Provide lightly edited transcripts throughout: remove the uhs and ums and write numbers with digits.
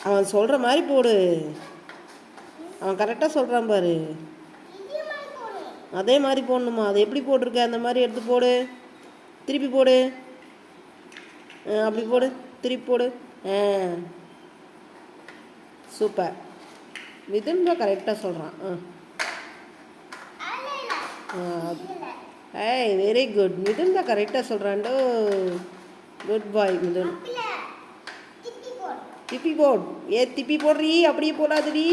அவன் சொல்கிற மாதிரி போடு. அவன் கரெக்டாக சொல்கிறான் பாரு. அதே மாதிரி போடணுமா? அது எப்படி போட்டிருக்க? அந்த மாதிரி எடுத்து போடு. திருப்பி போடு. அப்படி போடு. திருப்பி போடு. சூப்பர். மிதுன் தான் கரெக்டாக சொல்கிறான். ஏய், வெரி குட். மிதுன் தான் கரெக்டாக சொல்கிறான்டோ. குட் பாய் மிதுன். திப்பி போடு. திப்பி போடுறீ, அப்படியே போடாதடி.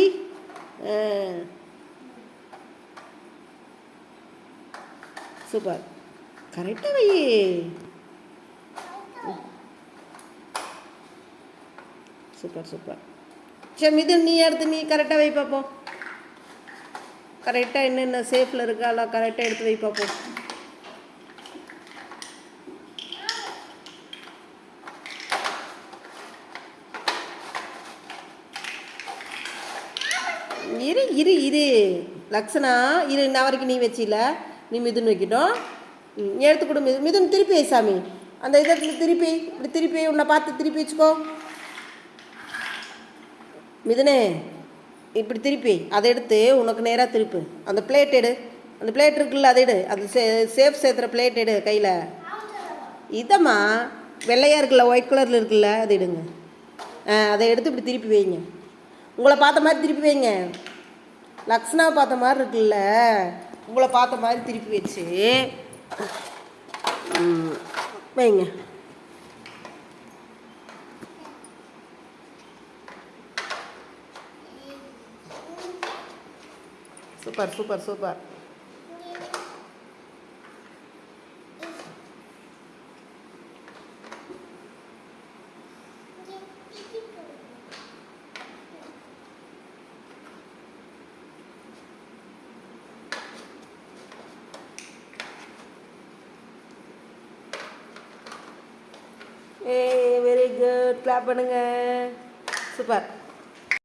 சூப்பர். கரெக்டாக வை. Super super. சரி மிதுன், நீ எடுத்து நீ கரெக்டாக வை பார்ப்போம். கரெக்டாக என்னென்ன சேஃபில் இருக்கா கரெக்டாக எடுத்து வை பார்ப்போம். இரு இரு இரு லக்ஷனா, இரு. நான் வரைக்கும் நீ வச்சில, நீ மிதுன் வைக்கிட்டோம். எடுத்து கொடு மிதுன். திருப்பி வை சாமி. அந்த இதை திருப்பி இப்படி திருப்பி உன்னை பார்த்து திருப்பி வச்சுக்கோ மிதுனே. இப்படி திருப்பி அதை எடுத்து உனக்கு நேராக திருப்பு. அந்த பிளேட் எடு. அந்த பிளேட் இருக்குல்ல, அதை எடு. அது சேஃப் சேர்த்துற பிளேட் எடு கையில். இதம்மா வெள்ளையாக இருக்குல்ல, ஒயிட் கலரில் இருக்குல்ல, அதை எடுங்க. அதை எடுத்து இப்படி திருப்பி வைங்க. உங்களை பார்த்த மாதிரி திருப்பி வைங்க. லக்ஷ்னாவை பார்த்த மாதிரி இருக்குல்ல, உங்களை பார்த்த மாதிரி திருப்பி வச்சு வைங்க. Super super super. Very good. Clap பண்ணுங்க. சூப்பர்.